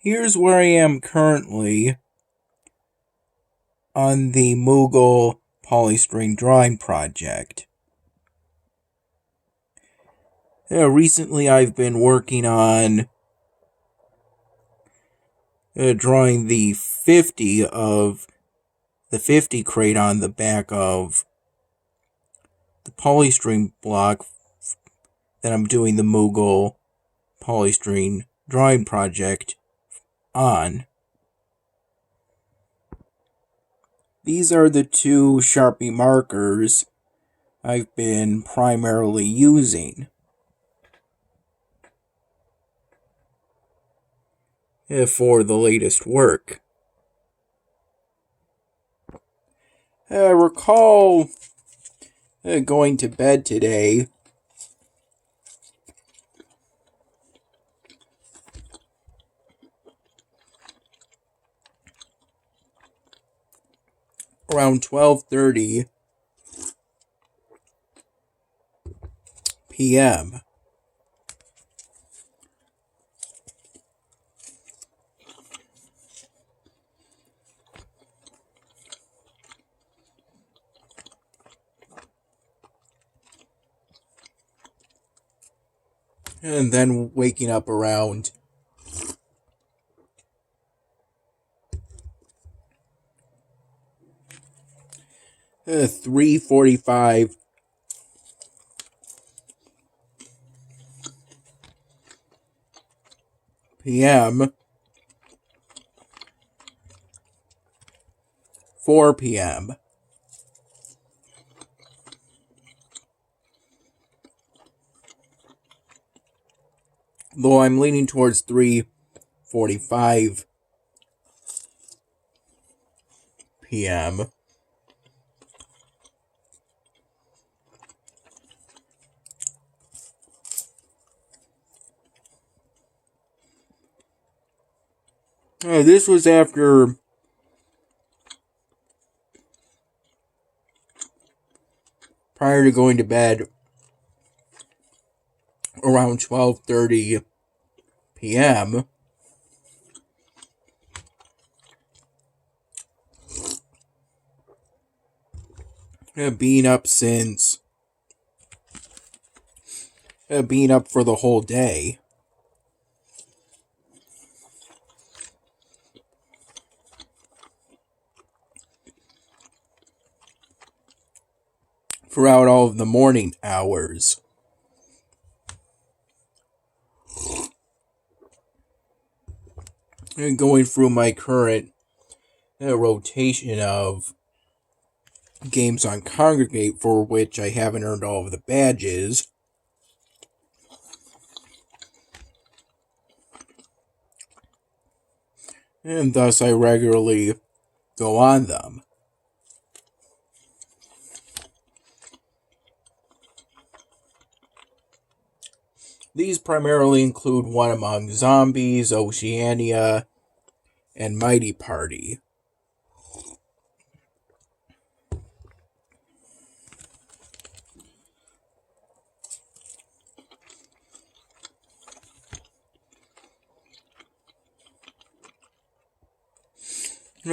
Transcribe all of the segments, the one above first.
Here's where I am currently on the Moogle polystyrene drawing project. Recently I've been working on drawing the 50 crate on the back of the polystyrene block that I'm doing the Moogle polystyrene drawing project on. These are the two Sharpie markers I've been primarily using for the latest work. I recall going to bed today around 12:30 p.m. And then waking up around 3:45 p.m., 4 p.m. Though I'm leaning towards 3:45 p.m. This was prior to going to bed around 12:30 p.m. Being up for the whole day. Throughout all of the morning hours. And going through my current rotation of games on Congregate, for which I haven't earned all of the badges. And thus I regularly go on them. These primarily include One Among Zombies, Oceania, and Mighty Party.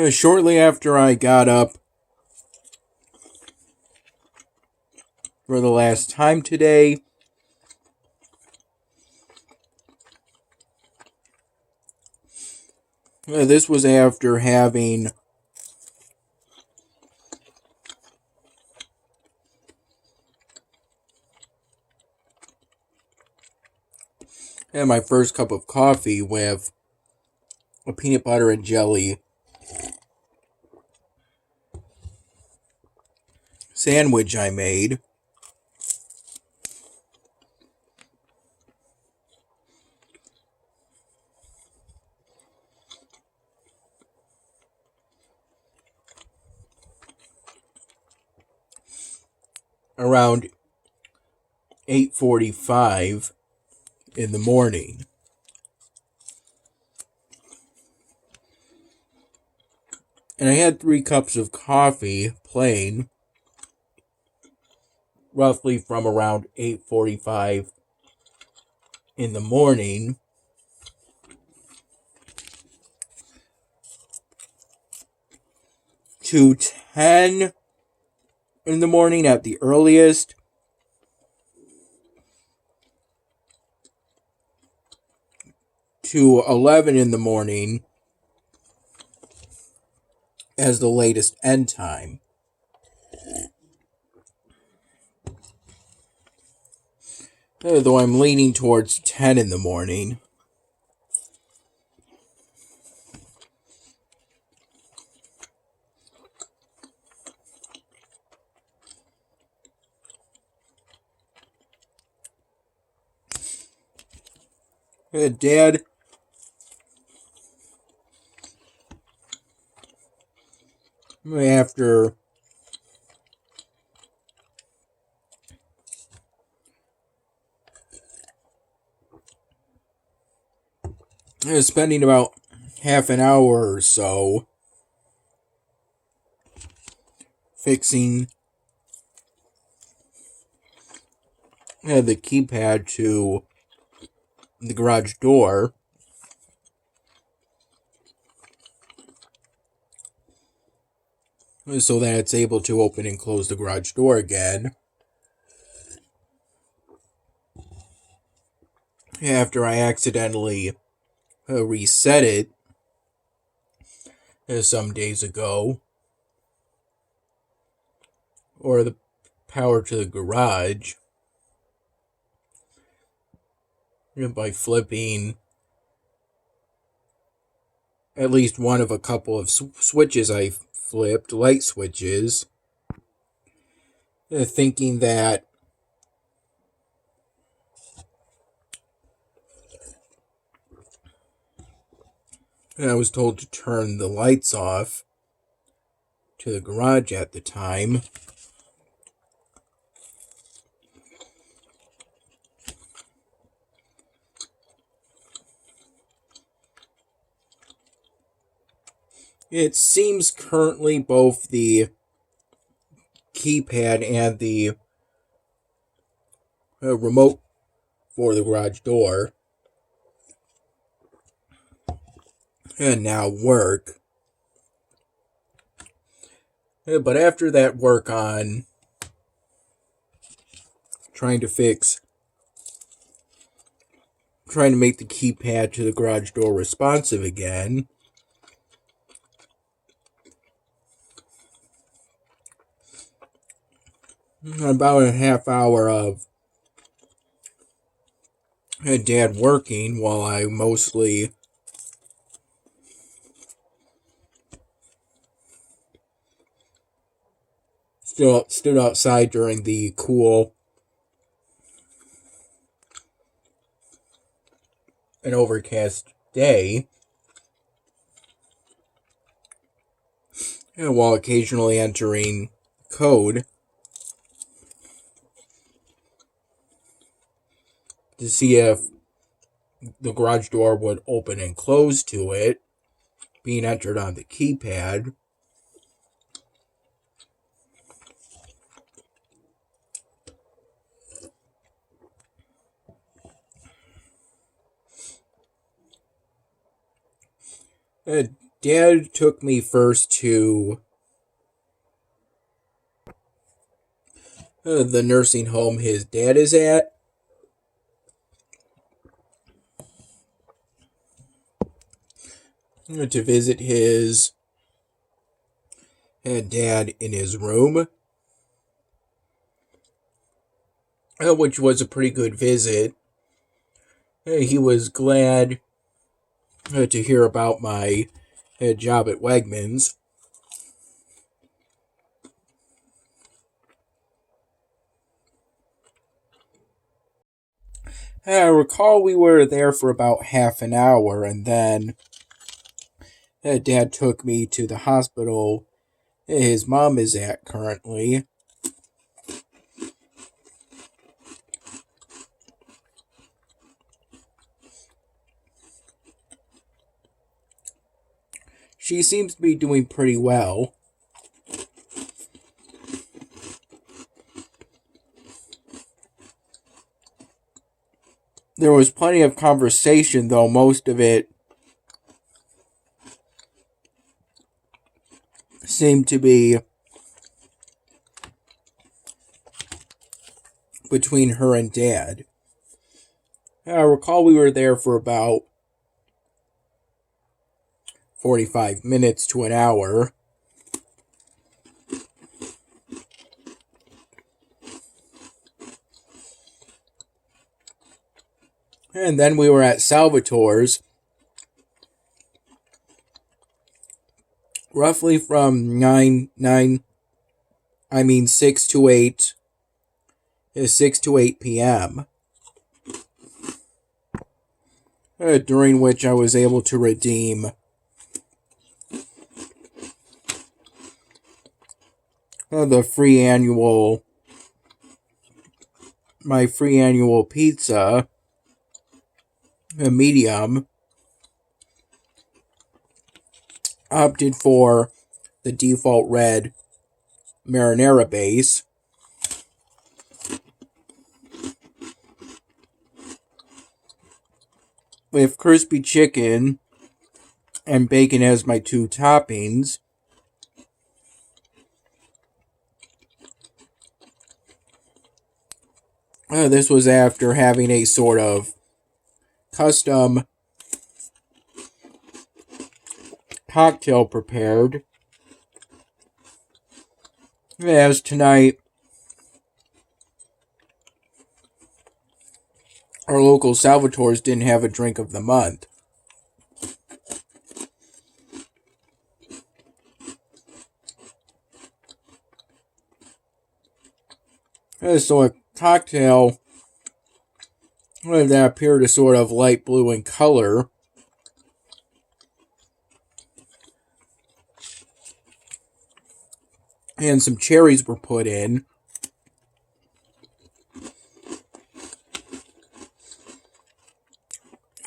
Shortly after I got up for the last time today, this was after having my first cup of coffee with a peanut butter and jelly sandwich I made. Around 8:45 in the morning. And I had 3 cups of coffee, plain, roughly from around 8:45 in the morning to 10 in the morning at the earliest. To 11 in the morning as the latest end time. Though I'm leaning towards 10 in the morning. Dad, after spending about half an hour or so fixing the keypad to the garage door, so that it's able to open and close the garage door again. After I accidentally reset it some days ago, or the power to the garage, by flipping at least one of a couple of switches I flipped, light switches, thinking that I was told to turn the lights off to the garage at the time. It seems currently both the keypad and the remote for the garage door now work. But after that work on trying to make the keypad to the garage door responsive again, about a half hour of Dad working while I mostly stood outside during the cool and overcast day, while occasionally entering code to see if the garage door would open and close to it, being entered on the keypad. Dad took me first to the nursing home his dad is at. To visit his dad in his room, which was a pretty good visit. He was glad to hear about my job at Wegmans. I recall we were there for about half an hour, and then Dad took me to the hospital his mom is at currently. She seems to be doing pretty well. There was plenty of conversation, though most of it seemed to be between her and Dad. I recall we were there for about 45 minutes to an hour. And then we were at Salvatore's roughly from 6 to 8 p.m. During which I was able to redeem my free annual pizza, a medium. Opted for the default red marinara base. With crispy chicken and bacon as my two toppings. This was after having a sort of custom cocktail prepared. As tonight, our local Salvatore's didn't have a drink of the month. So a cocktail that appeared a sort of light blue in color. And some cherries were put in.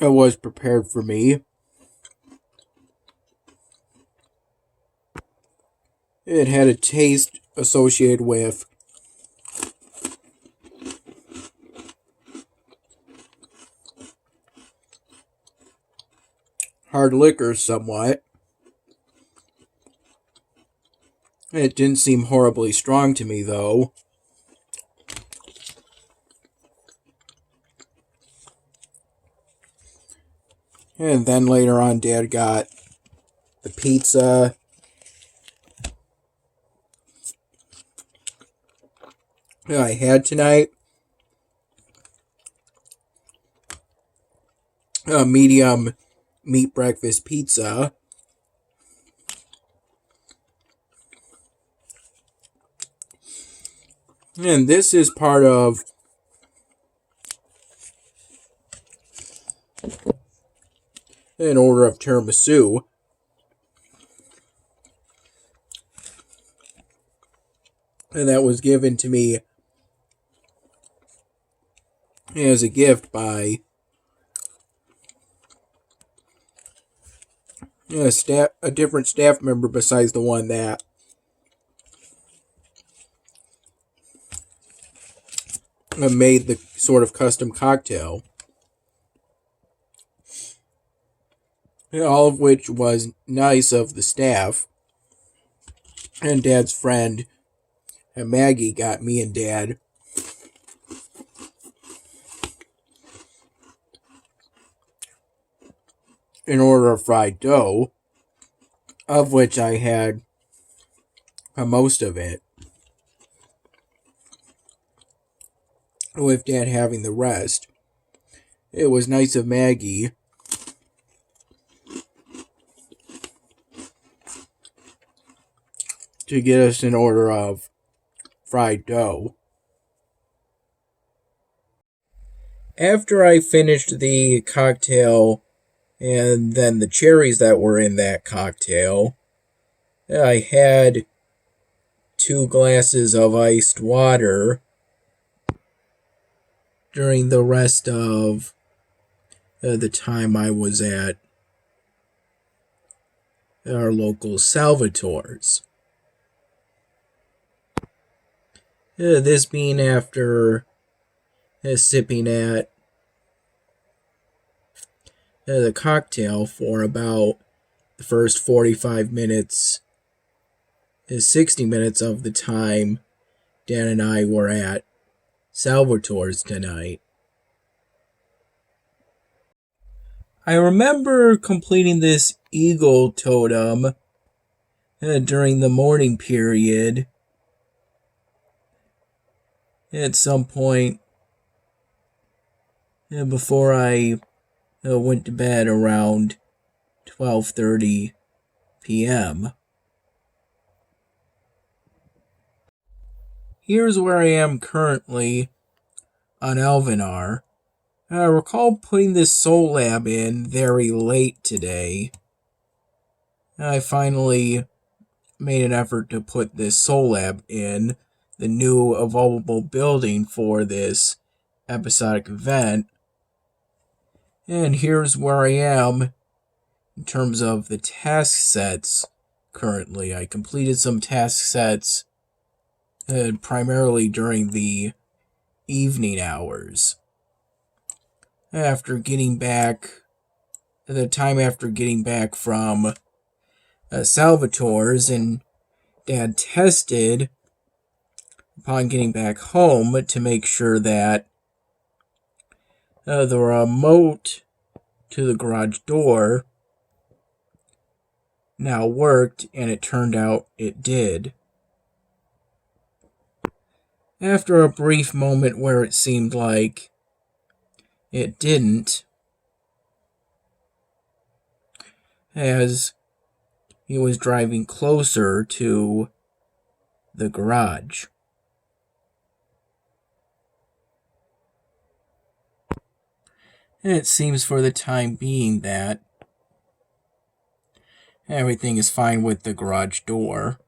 It was prepared for me. It had a taste associated with hard liquor somewhat. It didn't seem horribly strong to me, though. And then later on, Dad got the pizza. That I had tonight. A medium meat breakfast pizza. And this is part of an order of tiramisu. And that was given to me as a gift by a different staff member besides the one that made the sort of custom cocktail. All of which was nice of the staff. And Dad's friend, Maggie, got me and Dad an order of fried dough, of which I had most of it, with Dad having the rest. It was nice of Maggie to get us an order of fried dough. After I finished the cocktail and then the cherries that were in that cocktail, I had 2 glasses of iced water during the rest of the time I was at our local Salvatore's. This being after sipping at the cocktail for about the first 45 minutes 60 minutes of the time Dan and I were at Salvatore's tonight. I remember completing this eagle totem during the morning period at some point before I went to bed around 12:30 p.m. Here's where I am currently on Elvenar. I recall putting this soul lab in very late today. I finally made an effort to put this soul lab in, the new evolvable building for this episodic event. And here's where I am in terms of the task sets currently. I completed some task sets primarily during the evening hours. After getting back from Salvatore's, and Dad tested upon getting back home to make sure that the remote to the garage door now worked, and it turned out it did. After a brief moment where it seemed like it didn't, as he was driving closer to the garage. And it seems for the time being that everything is fine with the garage door.